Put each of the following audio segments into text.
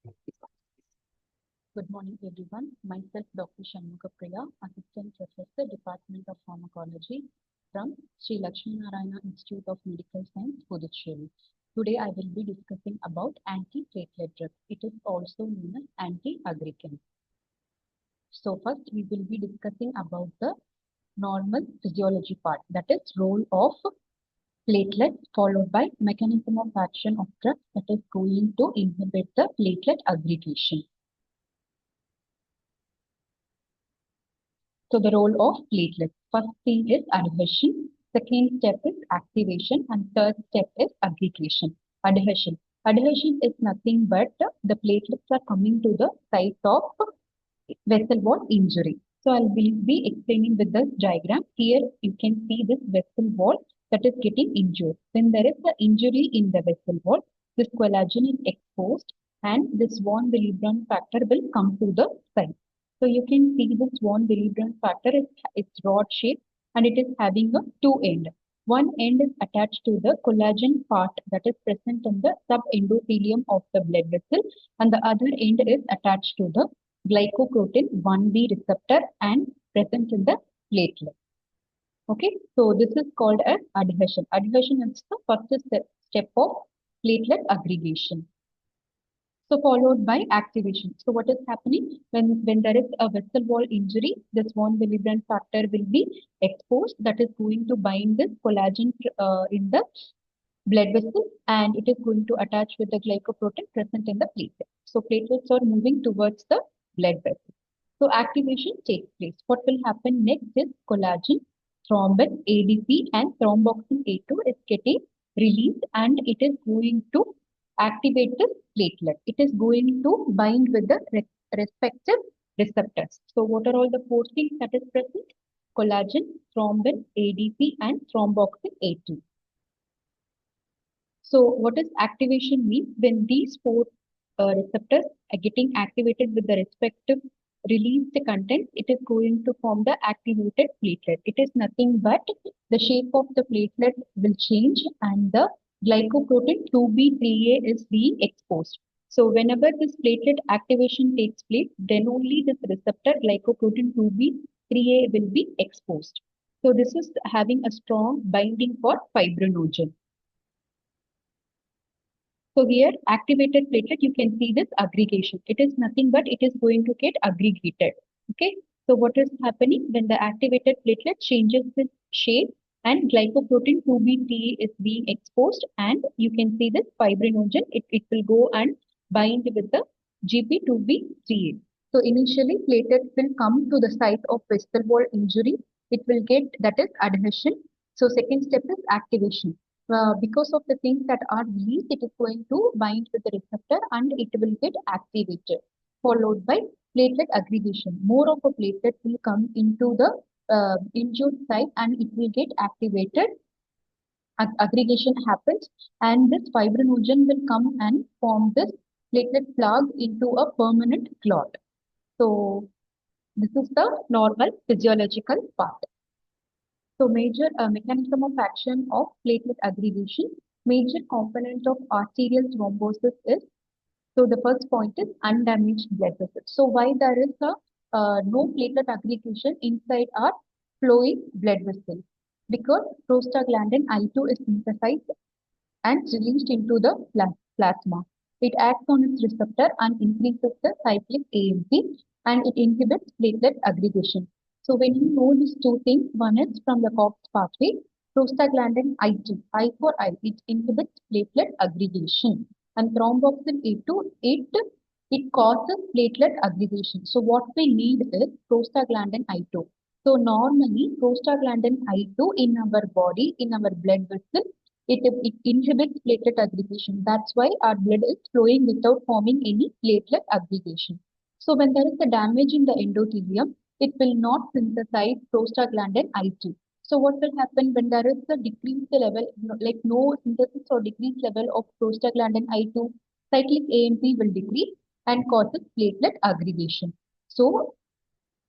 Good morning, everyone. Myself, Dr. Shanmugapriya, Assistant Professor, Department of Pharmacology from Sri Narayana Institute of Medical Science, Puducherry. Today, I will be discussing about antiplatelet drugs. It is also known as anti-aggregant. So first, we will be discussing about the normal physiology part, that is role of platelets, followed by mechanism of action of drugs that is going to inhibit the platelet aggregation. So the role of platelets. First thing is adhesion. Second step is activation, and third step is aggregation. Adhesion. Adhesion is nothing but the platelets are coming to the site of vessel wall injury. So I'll be explaining with this diagram. Here you can see this vessel wall that is getting injured. When there is the injury in the vessel wall, this collagen is exposed and this von Willebrand factor will come to the site. So you can see this von Willebrand factor is its rod shape and it is having a two end. One end is attached to the collagen part that is present in the subendothelium of the blood vessel, and the other end is attached to the glycoprotein 1B receptor and present in the platelet. Okay, so this is called as adhesion. Adhesion is the first step of platelet aggregation. So followed by activation. So what is happening when there is a vessel wall injury, this von Willebrand factor will be exposed, that is going to bind this collagen in the blood vessel, and it is going to attach with the glycoprotein present in the platelet. So platelets are moving towards the blood vessel. So activation takes place. What will happen next is collagen, thrombin, ADP, and thromboxane A2 is getting released, and it is going to activate the platelet. It is going to bind with the respective receptors. So what are all the four things that is present? Collagen, thrombin, ADP, and thromboxane A2. So what does activation mean? When these four receptors are getting activated with the respective released content, it is going to form the activated platelet. It is nothing but the shape of the platelet will change and the glycoprotein 2B3A is being exposed. So whenever this platelet activation takes place, then only this receptor glycoprotein 2B3A will be exposed. So this is having a strong binding for fibrinogen. So here activated platelet, you can see this aggregation. It is nothing but it is going to get aggregated. Okay. So what is happening when the activated platelet changes its shape and glycoprotein 2B3 is being exposed, and you can see this fibrinogen, it will go and bind with the GP2B3A. So initially platelets will come to the site of vessel wall injury. It will get, that is adhesion. So second step is activation. Because of the things that are released, it is going to bind with the receptor and it will get activated, followed by platelet aggregation. More of a platelet will come into the injured site and it will get activated. Aggregation happens and this fibrinogen will come and form this platelet plug into a permanent clot. So this is the normal physiological part. So major mechanism of action of platelet aggregation, major component of arterial thrombosis is, so the first point is undamaged blood vessels. So why there is a no platelet aggregation inside our flowing blood vessels? Because prostaglandin I2 is synthesized and released into the plasma. It acts on its receptor and increases the cyclic AMP and it inhibits platelet aggregation. So when you know these two things, one is from the COX pathway, prostaglandin I2, I for I, it inhibits platelet aggregation, and thromboxane A2, it causes platelet aggregation. So what we need is prostaglandin I2. So normally prostaglandin I2 in our body, in our blood vessel, it inhibits platelet aggregation. That's why our blood is flowing without forming any platelet aggregation. So when there is a damage in the endothelium, it will not synthesize prostaglandin I2. So what will happen when there is a decreased level, like no synthesis or decreased level of prostaglandin I2, cyclic AMP will decrease and causes platelet aggregation. So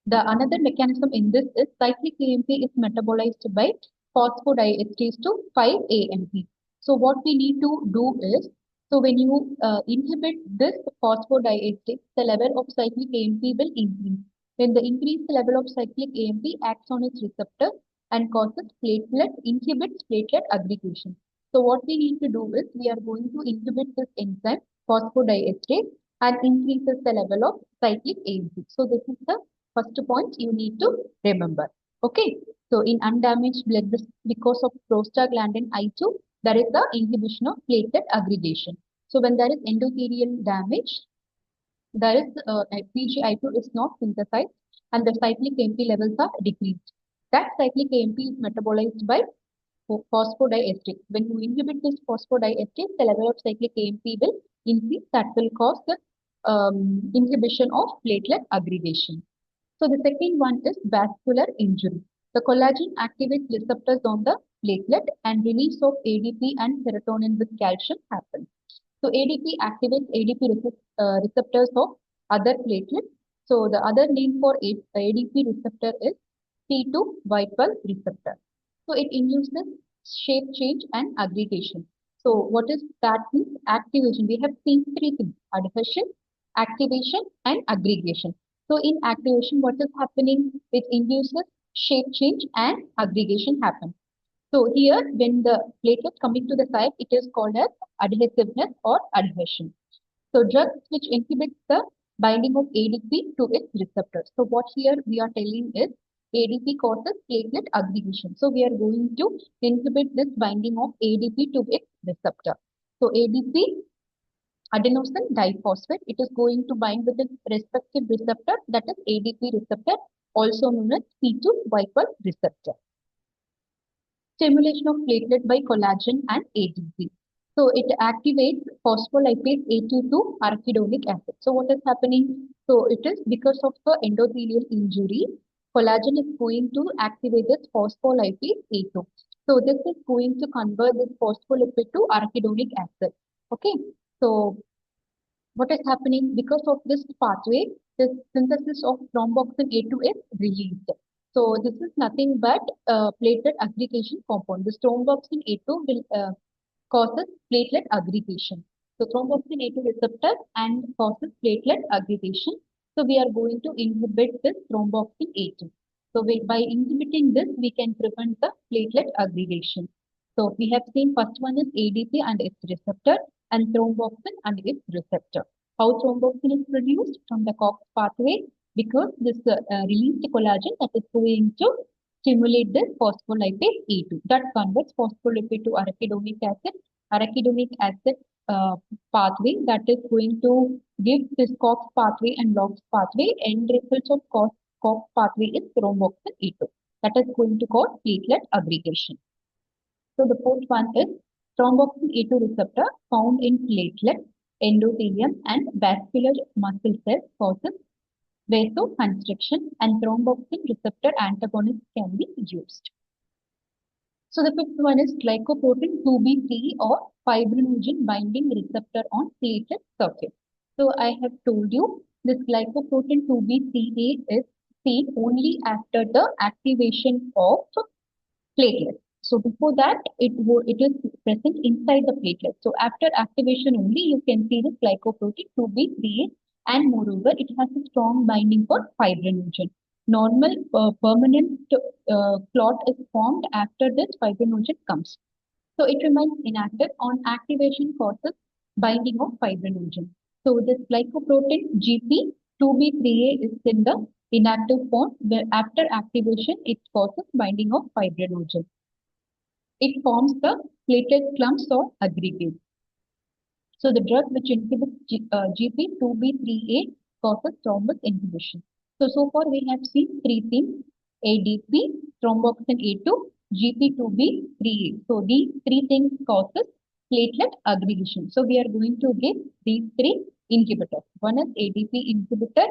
the another mechanism in this is cyclic AMP is metabolized by phosphodiesterase to 5-AMP. So what we need to do is So when you inhibit this phosphodiesterase, the level of cyclic AMP will increase. When the increased level of cyclic AMP acts on its receptor and causes inhibits platelet aggregation. So what we need to do is we are going to inhibit this enzyme phosphodiesterase and increases the level of cyclic AMP. So this is the first point you need to remember. Okay. So in undamaged blood because of prostaglandin I2, there is the inhibition of platelet aggregation. So when there is endothelial damage, there is PGI2 is not synthesized and the cyclic AMP levels are decreased. That cyclic AMP is metabolized by phosphodiesterase. When you inhibit this phosphodiesterase, the level of cyclic AMP will increase. That will cause the inhibition of platelet aggregation. So the second one is vascular injury. The collagen activates receptors on the platelet and release of ADP and serotonin with calcium happens. So ADP activates receptors of other platelets. So the other name for ADP receptor is T2 white bulb receptor. So it induces shape change and aggregation. So what is that means? Activation. We have seen three things: adhesion, activation, and aggregation. So in activation, what is happening? It induces shape change and aggregation happen. So here, when the platelet coming to the site, it is called as adhesiveness or adhesion. So drugs which inhibit the binding of ADP to its receptors. So what here we are telling is ADP causes platelet aggregation. So we are going to inhibit this binding of ADP to its receptor. So ADP, adenosine diphosphate, it is going to bind with its respective receptor, that is ADP receptor, also known as P2 white bulb receptor. Stimulation of platelet by collagen and ATP. So it activates phospholipase A2 arachidonic acid. So what is happening? So it is because of the endothelial injury, collagen is going to activate this phospholipase A2. So this is going to convert this phospholipid to arachidonic acid. Okay. So what is happening? Because of this pathway, the synthesis of thromboxane A2 is released. So this is nothing but platelet aggregation compound. This thromboxane A2 will causes platelet aggregation. So thromboxane A2 receptor and causes platelet aggregation. So we are going to inhibit this thromboxane A2. So by inhibiting this, we can prevent the platelet aggregation. So we have seen first one is ADP and its receptor and thromboxane and its receptor. How thromboxane is produced from the COX pathway? Because this released collagen that is going to stimulate the phospholipase A2 that converts phospholipid to arachidonic acid. Arachidonic acid pathway that is going to give this COX pathway and LOX pathway. End results of COX pathway is thromboxane A2 that is going to cause platelet aggregation. So the fourth one is thromboxane A2 receptor found in platelet, endothelium, and vascular muscle cells causes vasoconstriction, and thromboxane receptor antagonists can be used. So the fifth one is glycoprotein 2B3 or fibrinogen binding receptor on platelet surface. So I have told you this glycoprotein 2B3A is seen only after the activation of platelet. So before that, it is present inside the platelet. So after activation only, you can see this glycoprotein 2B3A, and moreover, it has a strong binding for fibrinogen. Normal permanent clot is formed after this fibrinogen comes. So it remains inactive. On activation causes binding of fibrinogen. So this glycoprotein GP2B3A is in the inactive form, where after activation it causes binding of fibrinogen. It forms the platelet clumps or aggregates. So the drug which inhibits GP2B3A causes thrombus inhibition. So far we have seen three things: ADP, thromboxane A2, GP2B3A. So these three things causes platelet aggregation. So we are going to give these three inhibitors. One is ADP inhibitor,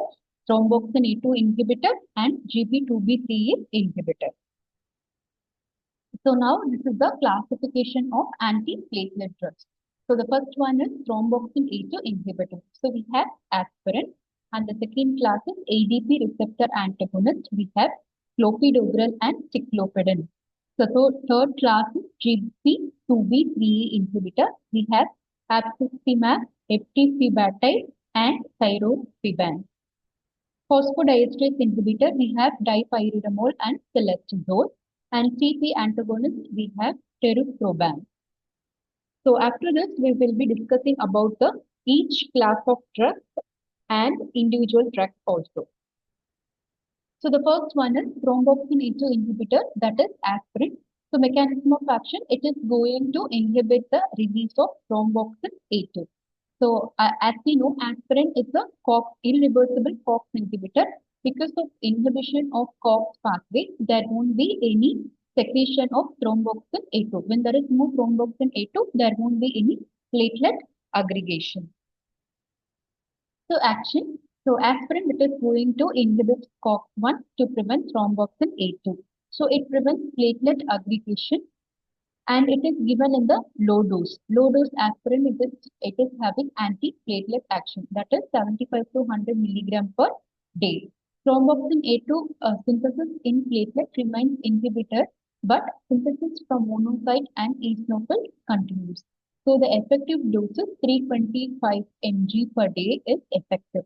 thromboxane A2 inhibitor, and GP2B3A inhibitor. So now this is the classification of antiplatelet drugs. So the first one is thromboxane A2 inhibitor. So we have aspirin, and the second class is ADP receptor antagonist. We have clopidogrel and ciclopidin. So third class is GP2B3A inhibitor. We have abciximab, eptifibatide, and tyrofeban. Phosphodiesterase inhibitor, we have dipyridamole and celestazole. And CP antagonist, we have teriflunomide. So after this, we will be discussing about the each class of drugs and individual drugs also. So the first one is thromboxane A2 inhibitor, that is aspirin. So mechanism of action, it is going to inhibit the release of thromboxane A2. So as we know, aspirin is a COX, irreversible COX inhibitor. Because of inhibition of COX pathway, there won't be any secretion of thromboxane A2. When there is no thromboxane A2, there won't be any platelet aggregation. So action. So aspirin, it is going to inhibit COX-1 to prevent thromboxane A2. So it prevents platelet aggregation and it is given in the low dose. Low dose aspirin, it is having anti-platelet action, that is 75 to 100 milligram per day. Thromboxane A2 synthesis in platelet remains inhibitor, but synthesis from monocyte and eosinophil continues. So the effective dose is 325 mg per day is effective.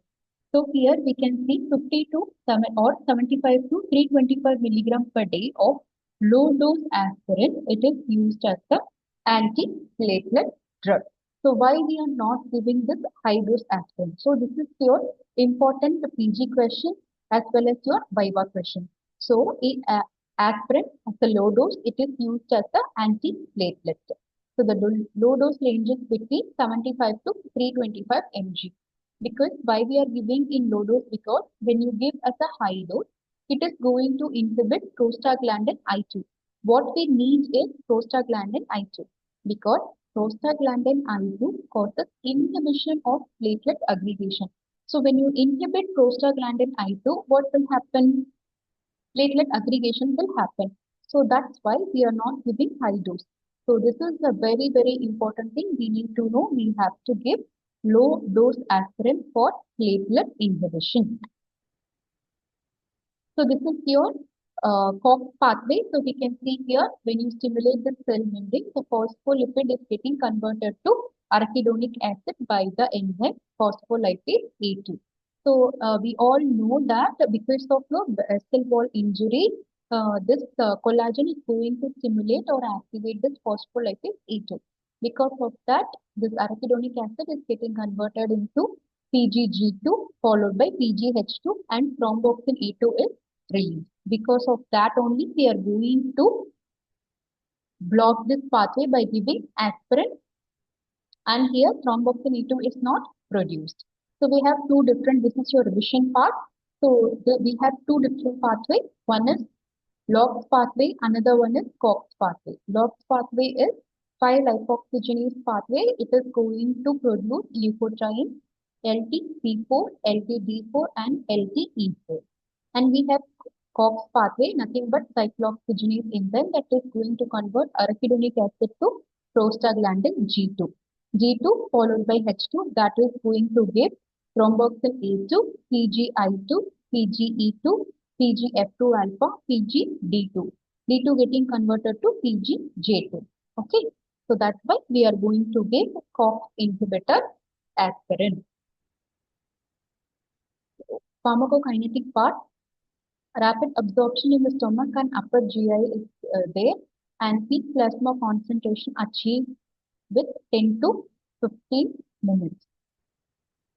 So here we can see 50 to 7 or 75 to 325 milligram per day of low dose aspirin. It is used as the antiplatelet drug. So why we are not giving this high dose aspirin? So this is your important PG question as well as your Viva question. So aspirin as a low dose, it is used as the antiplatelet. So the low dose ranges between 75 to 325 mg. Because why we are giving in low dose? Because when you give as a high dose, it is going to inhibit prostaglandin I2. What we need is prostaglandin I2 because prostaglandin I2 causes inhibition of platelet aggregation. So when you inhibit prostaglandin I2, what will happen? Platelet aggregation will happen. So that's why we are not giving high dose. So this is a very, very important thing we need to know. We have to give low dose aspirin for platelet inhibition. So this is your COX pathway. So we can see here when you stimulate the cell membrane, the phospholipid is getting converted to arachidonic acid by the enzyme phospholipase A2. So we all know that because of the cell wall injury, this collagen is going to stimulate or activate this phospholipase A2. Because of that, this arachidonic acid is getting converted into PGG2 followed by PGH2 and thromboxane A2 is released. Because of that only we are going to block this pathway by giving aspirin and here thromboxane E2 is not produced. So we have two different, this is your revision part. So we have two different pathways. One is LOX pathway, another one is COX pathway. LOX pathway is 5-lipoxygenase pathway. It is going to produce leukotriene, LTP4, LTD4 and LTE4. And we have COX pathway, nothing but cyclooxygenase enzyme that is going to convert arachidonic acid to prostaglandin G2. G2 followed by H2 that is going to give thromboxane A2, PGI2, PGE2, PGF2 alpha, PGD2. D2 getting converted to PGJ2. Okay, so that's why we are going to give COX inhibitor aspirin. Pharmacokinetic part. Rapid absorption in the stomach and upper GI is there and peak plasma concentration achieved with 10 to 15 minutes.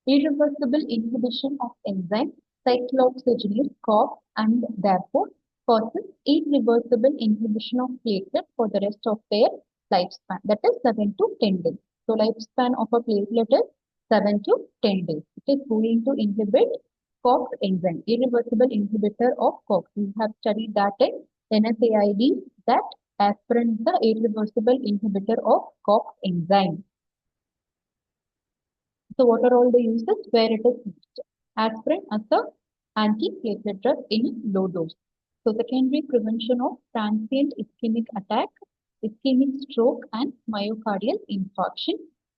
Irreversible inhibition of enzyme cyclooxygenase COX and therefore causes irreversible inhibition of platelet for the rest of their lifespan, that is 7 to 10 days. So lifespan of a platelet is 7 to 10 days. It is going to inhibit COX enzyme, irreversible inhibitor of COX. We have studied that in NSAID that aspirin is the irreversible inhibitor of COX enzyme. So what are all the uses where it is used? Aspirin as a antiplatelet drug in low dose. So secondary prevention of transient ischemic attack, ischemic stroke and myocardial infarction.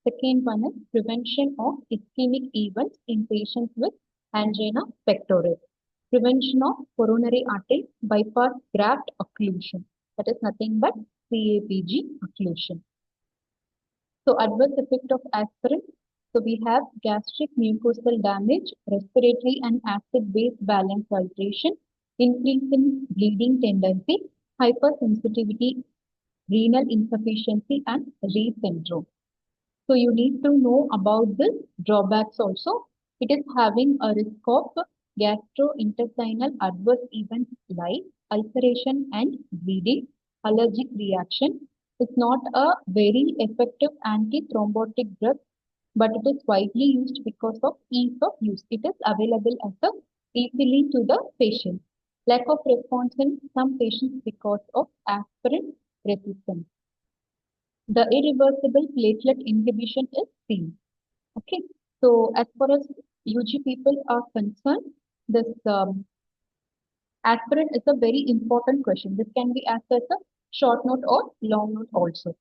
Second one is prevention of ischemic events in patients with angina pectoris. Prevention of coronary artery bypass graft occlusion. That is nothing but CAPG occlusion. So adverse effect of aspirin. So we have gastric mucosal damage, respiratory and acid-base balance alteration, increase in bleeding tendency, hypersensitivity, renal insufficiency, and Reye syndrome. So you need to know about the drawbacks also. It is having a risk of gastrointestinal adverse events like ulceration and bleeding, allergic reaction. It's not a very effective antithrombotic drug, but it is widely used because of ease of use. It is available as a easily to the patient. Lack of response in some patients because of aspirin resistance. The irreversible platelet inhibition is seen. Okay, so as far as UG people are concerned, this aspirin is a very important question. This can be asked as a short note or long note also.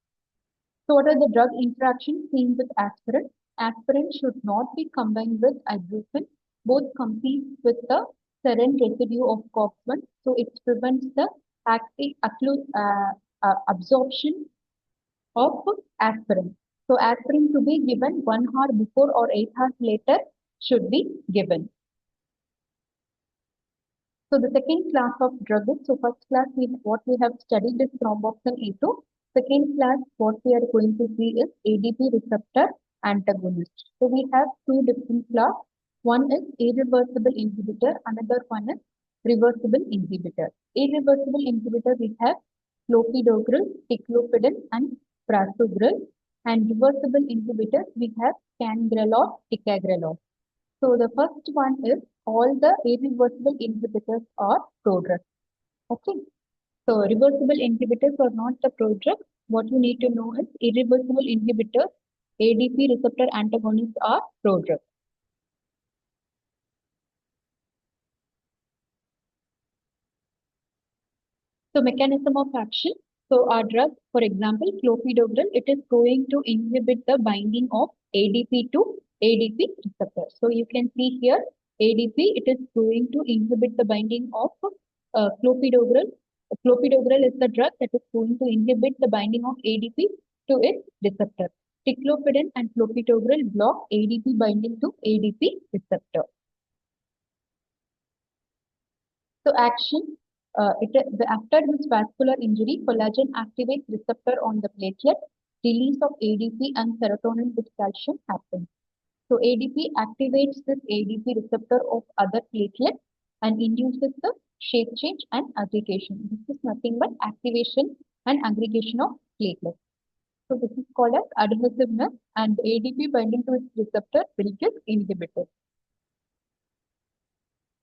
So, what are the drug interactions seen with aspirin? Aspirin should not be combined with ibuprofen. Both compete with the serine residue of COX-1, so it prevents the active absorption of aspirin. So aspirin to be given 1 hour before or 8 hours later should be given. So the second class of drug is, so first class what we have studied is thromboxane A2. Second class what we are going to see is ADP receptor antagonist. So we have two different class. One is irreversible inhibitor, another one is reversible inhibitor. Irreversible inhibitor we have clopidogrel, ticlopidin and prasugrel, and reversible inhibitors we have cangrelor, ticagrelor. So the first one is all the irreversible inhibitors are prodrugs. Okay. So reversible inhibitors are not the prodrugs. What you need to know is irreversible inhibitors, ADP receptor antagonists are prodrugs. So mechanism of action. So our drug, for example, clopidogrel, it is going to inhibit the binding of ADP to ADP receptor. So you can see here ADP, it is going to inhibit the binding of clopidogrel. Clopidogrel is the drug that is going to inhibit the binding of ADP to its receptor. Ticlopidin and clopidogrel block ADP binding to ADP receptor. So action, after this vascular injury, collagen activates receptor on the platelet, release of ADP and serotonin with calcium happens. So ADP activates this ADP receptor of other platelet and induces the shape change and aggregation. This is nothing but activation and aggregation of platelets. So this is called as adhesiveness, and ADP binding to its receptor will get inhibited.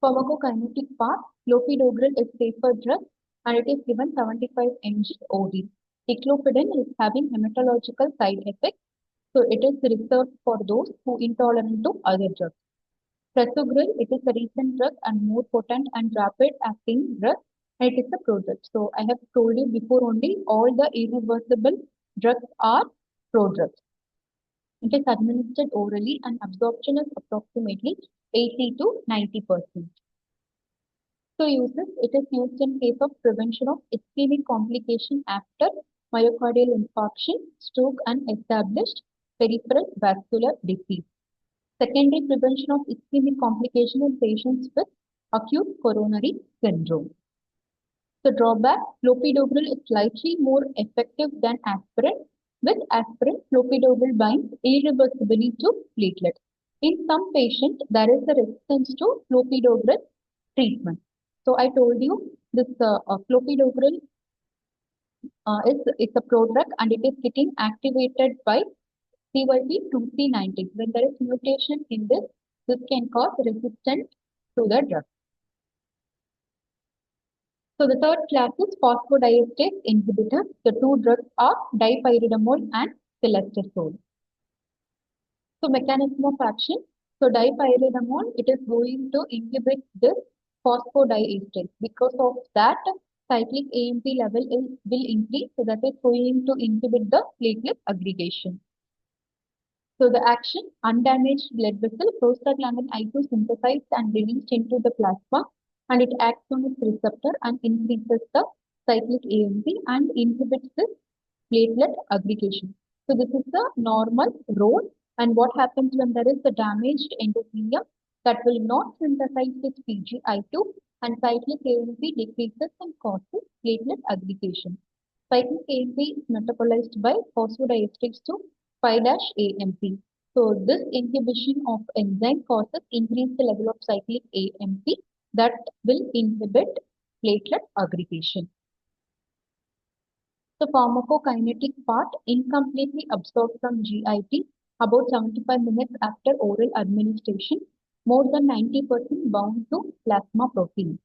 Pharmacokinetic part, clopidogrel is safer drug and it is given 75 mg OD. Ticlopidin is having hematological side effects, so it is reserved for those who intolerant to other drugs. Prasugrel, it is a recent drug and more potent and rapid acting drug, and it is a prodrug. So I have told you before only all the irreversible drugs are prodrugs. It is administered orally and absorption is approximately 80 to 90%. So uses, it is used in case of prevention of ischemic complication after myocardial infarction, stroke and established peripheral vascular disease. Secondary prevention of ischemic complication in patients with acute coronary syndrome. The drawback, clopidogrel is slightly more effective than aspirin. With aspirin, clopidogrel binds irreversibly to platelets. In some patients, there is a resistance to clopidogrel treatment. So I told you this clopidogrel is a prodrug and it is getting activated by CYP2C19. When there is mutation in this can cause resistance to the drug. So the third class is phosphodiesterase inhibitors. The two drugs are dipyridamole and silestazole. So mechanism of action. So dipyridamole, it is going to inhibit this phosphodiesterase. Because of that, cyclic AMP level will increase. So that is going to inhibit the platelet aggregation. So the action, undamaged blood vessel, prostaglandin I2 synthesized and released into the plasma, and it acts on its receptor and increases the cyclic AMP and inhibits the platelet aggregation. So this is the normal role. And what happens when there is the damaged endothelium that will not synthesize this PGI2 and cyclic AMP decreases and causes platelet aggregation. Cyclic AMP is metabolized by phosphodiesterase to 5-AMP. So this inhibition of enzyme causes increase the level of cyclic AMP that will inhibit platelet aggregation. The pharmacokinetic part incompletely absorbed from GIT about 75 minutes after oral administration, more than 90% bound to plasma protein.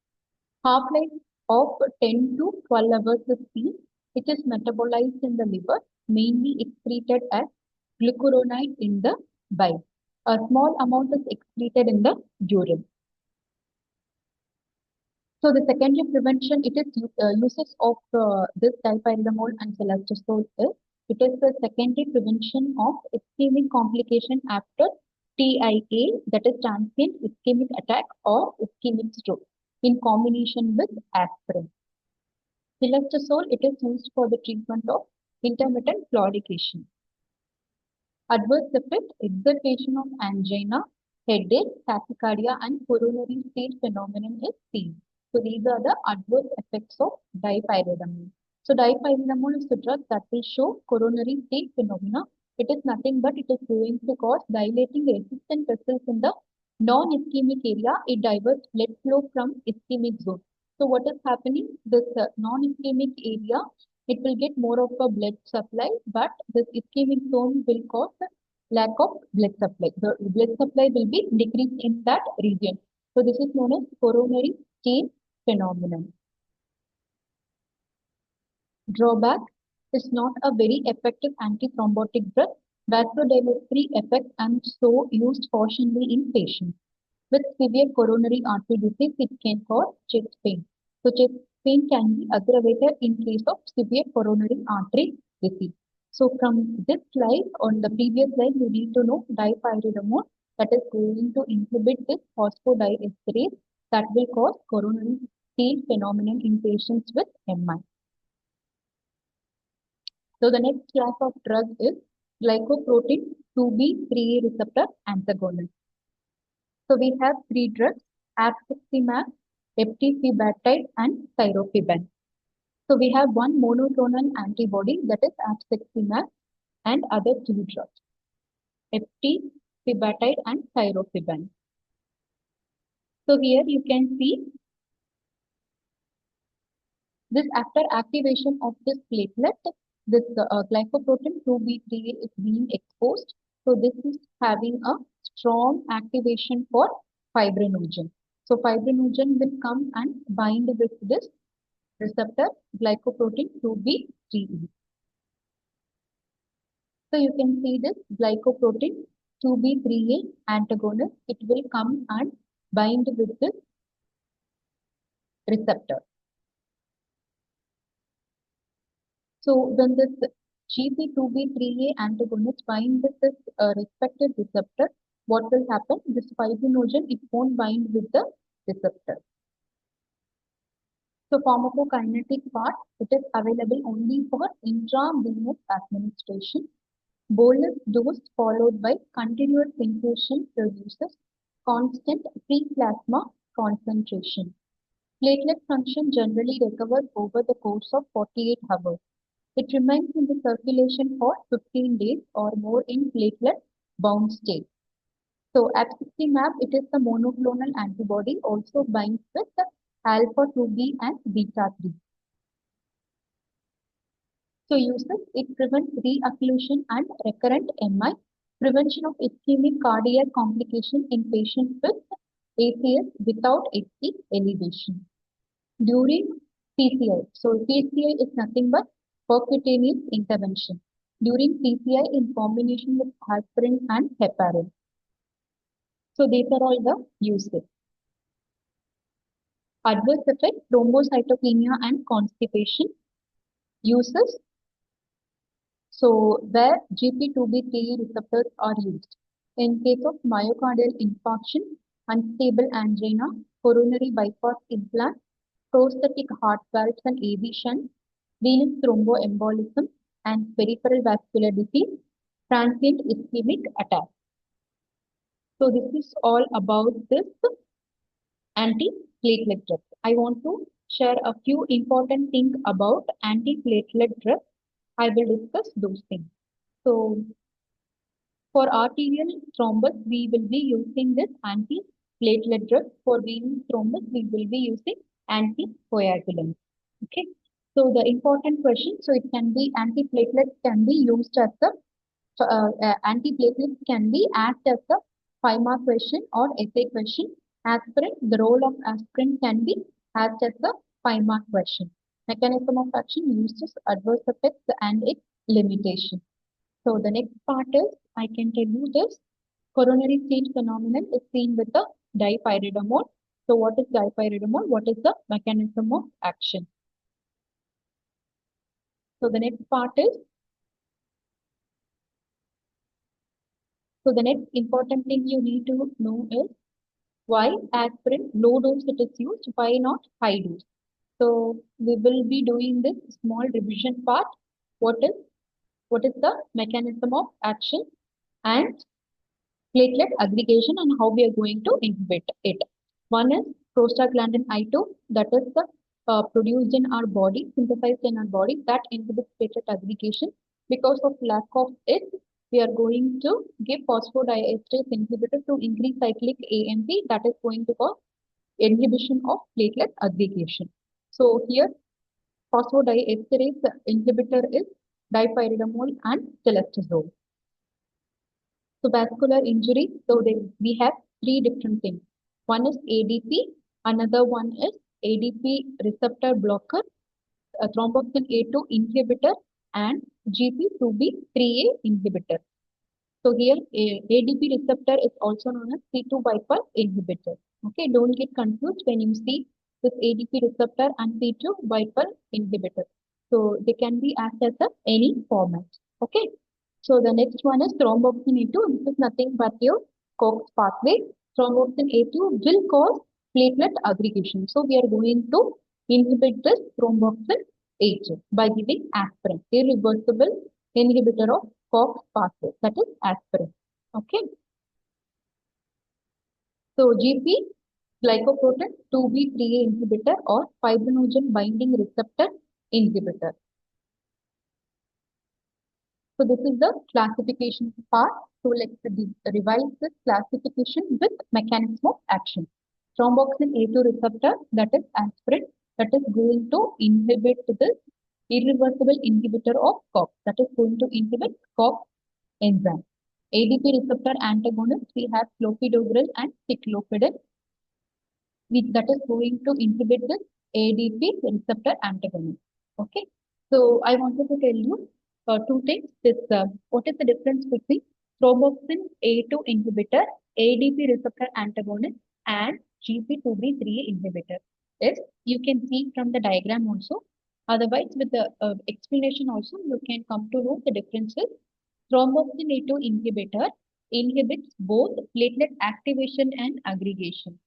Half-life of 10 to 12 hours is seen. It is metabolized in the liver, mainly excreted as glucuronide in the bile. A small amount is excreted in the urine. So the secondary prevention, it is uses of this dipyridamole and celestosol is, it is the secondary prevention of ischemic complication after TIA, that is transient ischemic attack or ischemic stroke, in combination with aspirin. Celestosol, it is used for the treatment of intermittent claudication. Adverse effect, exacerbation of angina, headache, tachycardia, and coronary state phenomenon is seen. So these are the adverse effects of dipyridamole. So dipyridamole is a drug that will show coronary state phenomena. It is nothing but it is going to cause dilating resistant vessels in the non-ischemic area. It diverts blood flow from ischemic zone. So what is happening? This non-ischemic area, it will get more of a blood supply, but this ischemic zone will cause lack of blood supply. The blood supply will be decreased in that region. So this is known as coronary stain phenomenon. Drawback is not a very effective antithrombotic drug. Vasodilatory effect and so used cautionally in patients. With severe coronary artery disease, it can cause chest pain. So chest pain can be aggravated in case of severe coronary artery disease. So from this slide, on the previous slide, you need to know dipyridamole that is going to inhibit this phosphodiesterase that will cause coronary stain phenomenon in patients with MI. So the next class of drug is glycoprotein 2B3A receptor antagonist. So we have three drugs, apixaban, eptifibatide, and pyropheben. So we have one monoclonal antibody that is apixaban and other two drugs, eptifibatide and pyropheben. So here you can see this after activation of this platelet, this glycoprotein 2B3A is being exposed. So this is having a strong activation for fibrinogen. So fibrinogen will come and bind with this receptor glycoprotein 2B3A. So you can see this glycoprotein 2B3A antagonist. It will come and bind with this receptor. So when this GP2B3A antagonist bind with this respective receptor, what will happen? This fibrinogen, it won't bind with the receptor. So pharmacokinetic part, it is available only for intravenous administration. Bolus dose followed by continuous infusion produces constant free plasma concentration. Platelet function generally recovers over the course of 48 hours. It remains in the circulation for 15 days or more in platelet-bound state. So apixaban, it is the monoclonal antibody, also binds with alpha-2b and beta-3. So uses, it prevents reocclusion and recurrent MI, prevention of ischemic cardiac complication in patients with ACS without HC elevation. During PCI, so PCI is nothing but percutaneous intervention. During PCI in combination with aspirin and heparin. So these are all the uses. Adverse effect, thrombocytopenia and constipation. Uses, so where GP2B3 receptors are used. In case of myocardial infarction, unstable angina, coronary bypass implant, prosthetic heart valves and AV shunt, venous thromboembolism, and peripheral vascular disease, transient ischemic attack. So this is all about this antiplatelet drug. I want to share a few important things about antiplatelet drug. I will discuss those things. So for arterial thrombus, we will be using this antiplatelet drug. For venous thrombus, we will be using anticoagulant. Okay. So the important question, so it can be antiplatelet can be used as a antiplatelets can be act as a 5 mark question or essay question. Aspirin, the role of aspirin can be act as a 5 mark question. Mechanism of action, uses, adverse effects, and its limitation. So the next part is, I can tell you this, coronary stage phenomenon is seen with the dipyridamole. So what is dipyridamole? What is the mechanism of action? So the next part is, so the next important thing you need to know is why aspirin low dose it is used, why not high dose? So we will be doing this small revision part. What is what is the mechanism of action and platelet aggregation and how we are going to inhibit it. One is prostaglandin I2, that is the produced in our body, synthesized in our body, that inhibits platelet aggregation. Because of lack of it, we are going to give phosphodiesterase inhibitor to increase cyclic AMP, that is going to cause inhibition of platelet aggregation. So here phosphodiesterase inhibitor is dipyridamole and telestazole. So vascular injury, we have three different things. One is ADP, another one is ADP receptor blocker, thromboxane A2 inhibitor, and GP2B3A inhibitor. So here ADP receptor is also known as C2 bypass inhibitor. Okay, don't get confused when you see this ADP receptor and C2 bypass inhibitor. So they can be act as any format. Okay. So the next one is thromboxane A2. This is nothing but your COX pathway. Thromboxane A2 will cause platelet aggregation. So we are going to inhibit this thromboxane A2 by giving aspirin, irreversible inhibitor of COX pathway, that is aspirin. Okay. So GP glycoprotein 2B3A inhibitor or fibrinogen binding receptor inhibitor. So this is the classification part. So let's revise this classification with mechanism of action. Thromboxane A2 receptor, that is aspirin, that is going to inhibit this irreversible inhibitor of COX, that is going to inhibit COX enzyme. ADP receptor antagonist, we have clopidogrel and ciclopidin, that is going to inhibit this ADP receptor antagonist. Okay. So I wanted to tell you two things. This what is the difference between thromboxane A2 inhibitor, ADP receptor antagonist, and GP2B3A inhibitor? Yes, you can see from the diagram also. Otherwise, with the explanation also, you can come to know the differences. Thromboxane A2 inhibitor inhibits both platelet activation and aggregation.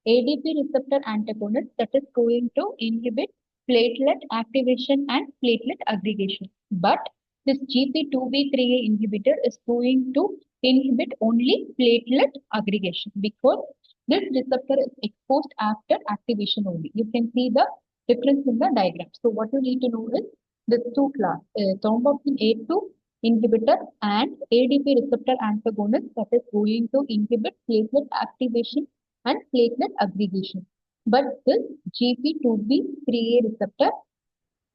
ADP receptor antagonist, that is going to inhibit platelet activation and platelet aggregation. But this GP2B3A inhibitor is going to inhibit only platelet aggregation because this receptor is exposed after activation only. You can see the difference in the diagram. So what you need to know is this two class, thromboxane A2 inhibitor and ADP receptor antagonist, that is going to inhibit platelet activation and platelet aggregation. But this GP2B3A receptor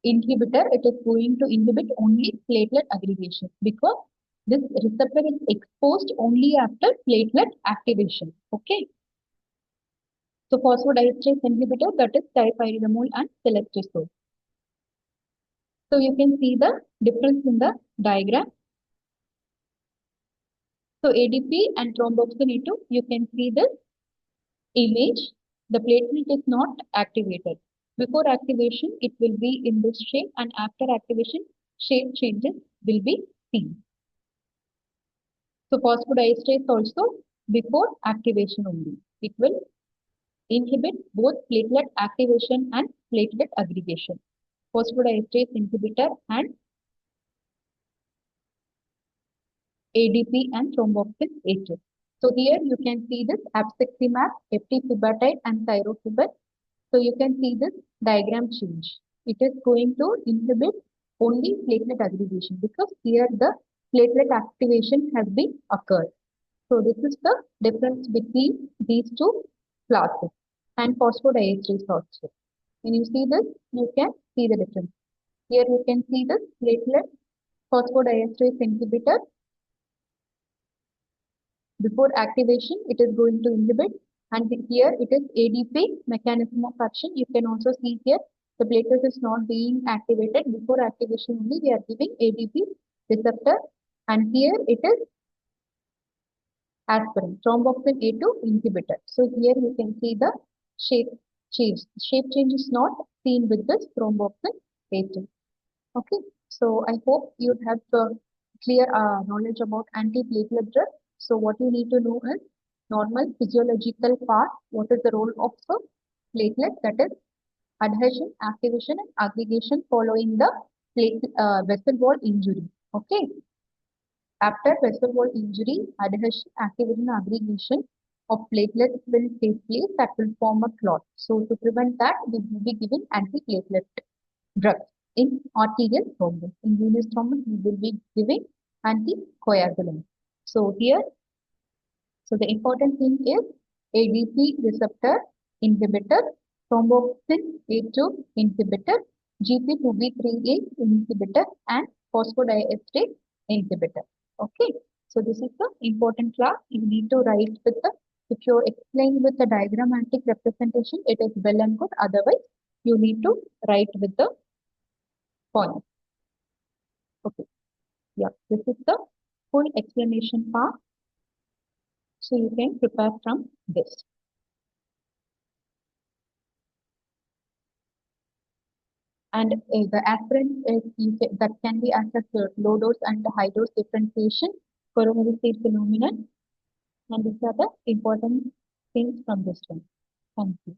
inhibitor, it is going to inhibit only platelet aggregation because this receptor is exposed only after platelet activation. Okay. So phosphodiesterase inhibitor, that is dipyridamole and telestazole. So you can see the difference in the diagram. So ADP and thromboxane A2, you can see this image, the platelet is not activated. Before activation, it will be in this shape, and after activation, shape changes will be seen. So phosphodiesterase also before activation only. It will inhibit both platelet activation and platelet aggregation. Phosphodiesterase inhibitor and ADP and thromboxane A2. So here you can see this abscessimab, eptifibatide and thyrofibin. So you can see this diagram change. It is going to inhibit only platelet aggregation because here the platelet activation has been occurred. So this is the difference between these two classes and phosphodiesterase also. When you see this, you can see the difference. Here you can see this platelet phosphodiesterase inhibitor. Before activation, it is going to inhibit, and here it is ADP mechanism of action. You can also see here the platelet is not being activated. Before activation only, we are giving ADP receptor, and here it is aspirin, thromboxane A2 inhibitor. So here you can see the shape change. Shape change is not seen with this thromboxane A2. Okay, so I hope you have clear knowledge about antiplatelet drug. So what you need to know is normal physiological part. What is the role of the platelet? That is adhesion, activation, and aggregation following the vessel wall injury. Okay, after vessel wall injury, adhesion, activation, and aggregation of platelets will take place that will form a clot. So to prevent that, we will be giving antiplatelet drugs in arterial thrombus. In venous thrombus, we will be giving anticoagulant. So here, so the important thing is ADP receptor inhibitor, thromboxane A2 inhibitor, GP2B3A inhibitor, and phosphodiesterase inhibitor. Okay, so this is the important class. You need to write with the, if you explain with the diagrammatic representation, it is well and good. Otherwise, you need to write with the point. Okay, yeah, this is the full explanation part. So you can prepare from this. And the aspirin is that can be assessed low dose and high dose differentiation, coronary state phenomenon, and these are the important things from this one. Thank you.